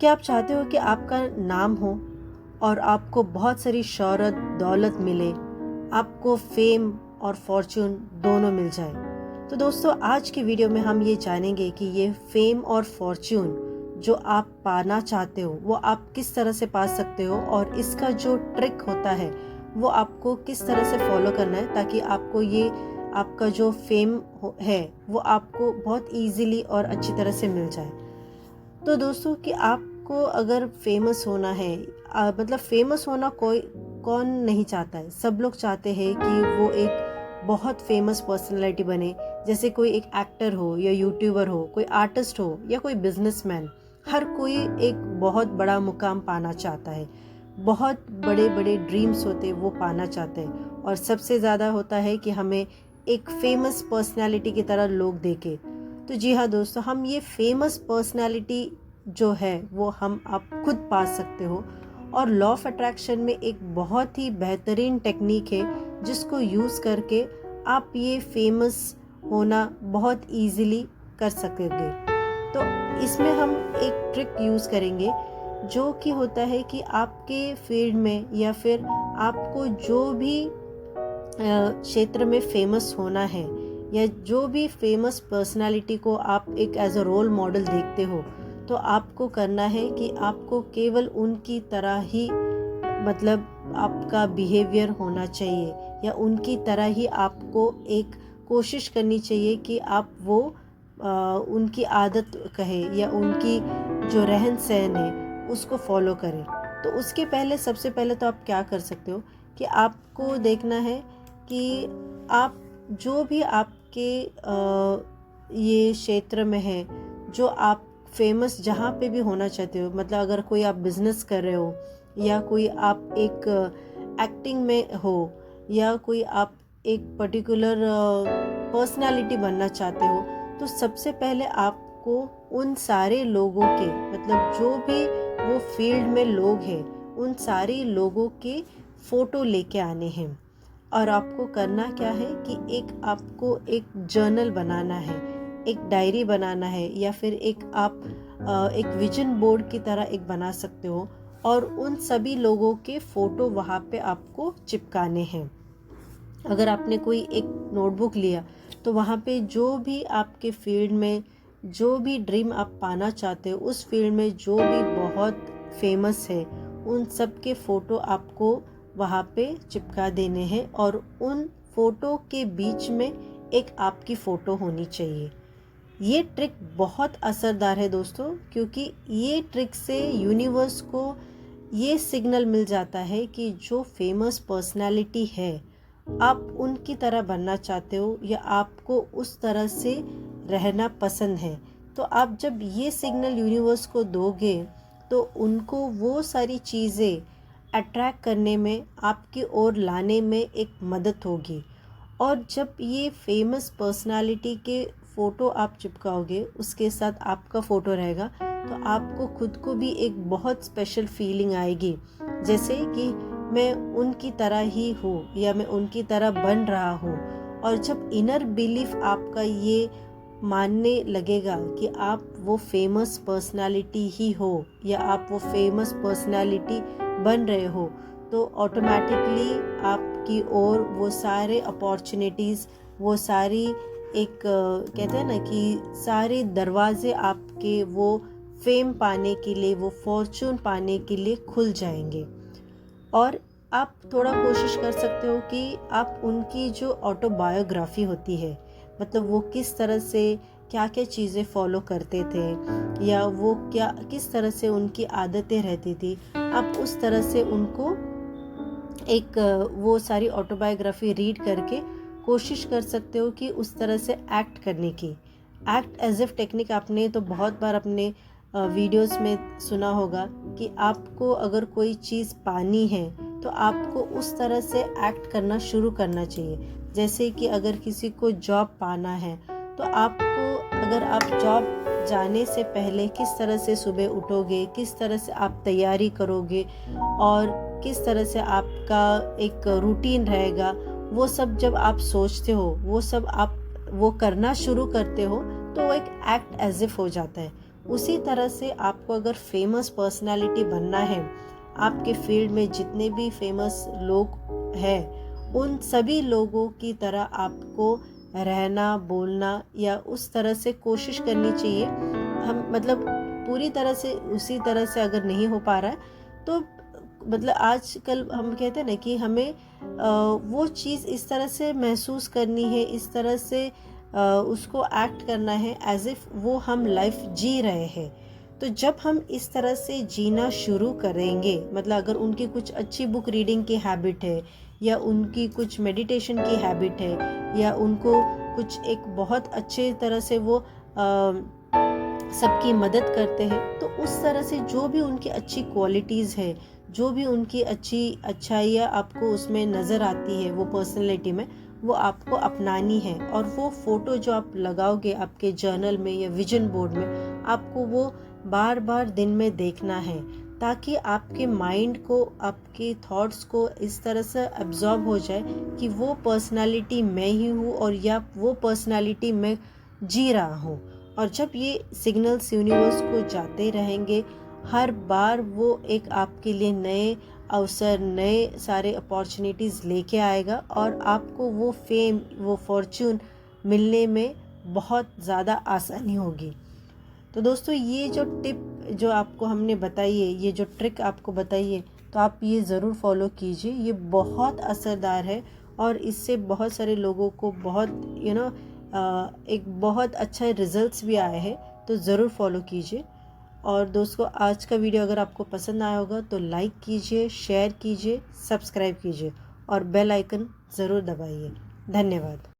क्या आप चाहते हो कि आपका नाम हो और आपको बहुत सारी शोहरत दौलत मिले, आपको फेम और फॉर्च्यून दोनों मिल जाए? तो दोस्तों, आज की वीडियो में हम ये जानेंगे कि ये फेम और फॉर्च्यून जो आप पाना चाहते हो वो आप किस तरह से पा सकते हो, और इसका जो ट्रिक होता है वो आपको किस तरह से फॉलो करना है ताकि आपको ये आपका जो फेम है वो आपको बहुत इजीली और अच्छी तरह से मिल जाए। तो दोस्तों, कि आपको अगर फेमस होना है, मतलब फेमस होना कौन नहीं चाहता है। सब लोग चाहते हैं कि वो एक बहुत फेमस पर्सनालिटी बने। जैसे कोई एक एक्टर हो या यूट्यूबर हो, कोई आर्टिस्ट हो या कोई बिजनेसमैन, हर कोई एक बहुत बड़ा मुकाम पाना चाहता है। बहुत बड़े बड़े ड्रीम्स होते हैं, वो पाना चाहते हैं। और सबसे ज़्यादा होता है कि हमें एक फेमस पर्सनालिटी की तरह लोग देखें। तो जी हाँ दोस्तों, हम ये फेमस पर्सनालिटी जो है वो हम आप खुद पा सकते हो। और लॉ ऑफ अट्रैक्शन में एक बहुत ही बेहतरीन टेक्निक है जिसको यूज़ करके आप ये फेमस होना बहुत इजीली कर सकोगे। तो इसमें हम एक ट्रिक यूज़ करेंगे जो कि होता है कि आपके फील्ड में या फिर आपको जो भी क्षेत्र में फेमस होना है, या जो भी फेमस पर्सनालिटी को आप एक एज अ रोल मॉडल देखते हो, तो आपको करना है कि आपको केवल उनकी तरह ही, मतलब आपका बिहेवियर होना चाहिए, या उनकी तरह ही आपको एक कोशिश करनी चाहिए कि आप वो उनकी आदत कहे या उनकी जो रहन सहन है उसको फॉलो करें। तो उसके पहले, सबसे पहले तो आप क्या कर सकते हो कि आपको देखना है कि आप जो भी आपके ये क्षेत्र में है, जो आप फेमस जहाँ पे भी होना चाहते हो, मतलब अगर कोई आप बिजनेस कर रहे हो, या कोई आप एक एक्टिंग में हो, या कोई आप एक पर्टिकुलर पर्सनालिटी बनना चाहते हो, तो सबसे पहले आपको उन सारे लोगों के, मतलब जो भी वो फील्ड में लोग हैं, उन सारे लोगों के फोटो लेके आने हैं। और आपको करना क्या है कि आपको एक जर्नल बनाना है, एक डायरी बनाना है, या फिर आप एक विजन बोर्ड की तरह एक बना सकते हो, और उन सभी लोगों के फोटो वहाँ पे आपको चिपकाने हैं। अगर आपने कोई एक नोटबुक लिया तो वहाँ पे जो भी आपके फील्ड में जो भी ड्रीम आप पाना चाहते हो, उस फील्ड में जो भी बहुत फेमस है, उन सब के फ़ोटो आपको वहाँ पे चिपका देने हैं, और उन फोटो के बीच में एक आपकी फ़ोटो होनी चाहिए। ये ट्रिक बहुत असरदार है दोस्तों, क्योंकि ये ट्रिक से यूनिवर्स को ये सिग्नल मिल जाता है कि जो फेमस पर्सनालिटी है, आप उनकी तरह बनना चाहते हो, या आपको उस तरह से रहना पसंद है। तो आप जब ये सिग्नल यूनिवर्स को दोगे तो उनको वो सारी चीज़ें अट्रैक्ट करने में, आपकी ओर लाने में एक मदद होगी। और जब ये फेमस पर्सनालिटी के फ़ोटो आप चिपकाओगे, उसके साथ आपका फ़ोटो रहेगा, तो आपको खुद को भी एक बहुत स्पेशल फीलिंग आएगी, जैसे कि मैं उनकी तरह ही हूँ, या मैं उनकी तरह बन रहा हूँ। और जब इनर बिलीफ आपका ये मानने लगेगा कि आप वो फेमस पर्सनालिटी ही हो, या आप वो फेमस पर्सनालिटी बन रहे हो, तो ऑटोमेटिकली आपकी ओर वो सारे अपॉर्चुनिटीज़, वो सारी एक कहते हैं ना कि सारे दरवाजे आपके वो फेम पाने के लिए, वो फॉर्चून पाने के लिए खुल जाएंगे। और आप थोड़ा कोशिश कर सकते हो कि आप उनकी जो ऑटोबायोग्राफी होती है, मतलब वो किस तरह से क्या क्या चीज़ें फॉलो करते थे, या वो क्या किस तरह से उनकी आदतें रहती थी, आप उस तरह से उनको एक वो सारी ऑटोबायोग्राफी रीड करके कोशिश कर सकते हो कि उस तरह से एक्ट करने की। एक्ट एज इफ टेक्निक आपने तो बहुत बार अपने वीडियोस में सुना होगा कि आपको अगर कोई चीज़ पानी है तो आपको उस तरह से एक्ट करना शुरू करना चाहिए। जैसे कि अगर किसी को जॉब पाना है, तो आपको, अगर आप जॉब जाने से पहले किस तरह से सुबह उठोगे, किस तरह से आप तैयारी करोगे, और किस तरह से आपका एक रूटीन रहेगा, वो सब जब आप सोचते हो, वो सब आप वो करना शुरू करते हो, तो वो एक एक्ट एज इफ हो जाता है। उसी तरह से आपको अगर फेमस पर्सनालिटी बनना है, आपके फील्ड में जितने भी फेमस लोग हैं उन सभी लोगों की तरह आपको रहना, बोलना या उस तरह से कोशिश करनी चाहिए। हम मतलब पूरी तरह से उसी तरह से अगर नहीं हो पा रहा है तो मतलब आजकल हम कहते हैं ना कि हमें वो चीज़ इस तरह से महसूस करनी है, इस तरह से उसको एक्ट करना है एज इफ़ वो हम लाइफ जी रहे हैं। तो जब हम इस तरह से जीना शुरू करेंगे, मतलब अगर उनकी कुछ अच्छी बुक रीडिंग की हैबिट है या उनकी कुछ मेडिटेशन की हैबिट है या उनको कुछ एक बहुत अच्छे तरह से वो सबकी मदद करते हैं, तो उस तरह से जो भी उनकी अच्छी क्वालिटीज़ है, जो भी उनकी अच्छी अच्छाइयाँ आपको उसमें नज़र आती है वो पर्सनैलिटी में, वो आपको अपनानी है। और वो फ़ोटो जो आप लगाओगे आपके जर्नल में या विजन बोर्ड में, आपको वो बार बार दिन में देखना है, ताकि आपके माइंड को, आपके थॉट्स को इस तरह से एब्जॉर्ब हो जाए कि वो पर्सनालिटी मैं ही हूँ और या वो पर्सनालिटी मैं जी रहा हूँ। और जब ये सिग्नल्स यूनिवर्स को जाते रहेंगे, हर बार वो एक आपके लिए नए अवसर, नए सारे अपॉर्चुनिटीज़ लेके आएगा और आपको वो फेम, वो फॉर्च्यून मिलने में बहुत ज़्यादा आसानी होगी। तो दोस्तों, ये जो टिप जो आपको हमने बताई है, ये जो ट्रिक आपको बताई है, तो आप ये ज़रूर फॉलो कीजिए। ये बहुत असरदार है और इससे बहुत सारे लोगों को बहुत एक बहुत अच्छा रिजल्ट्स भी आए हैं। तो ज़रूर फॉलो कीजिए। और दोस्तों, आज का वीडियो अगर आपको पसंद आया होगा तो लाइक कीजिए, शेयर कीजिए, सब्सक्राइब कीजिए और बेल आइकन ज़रूर दबाइए। धन्यवाद।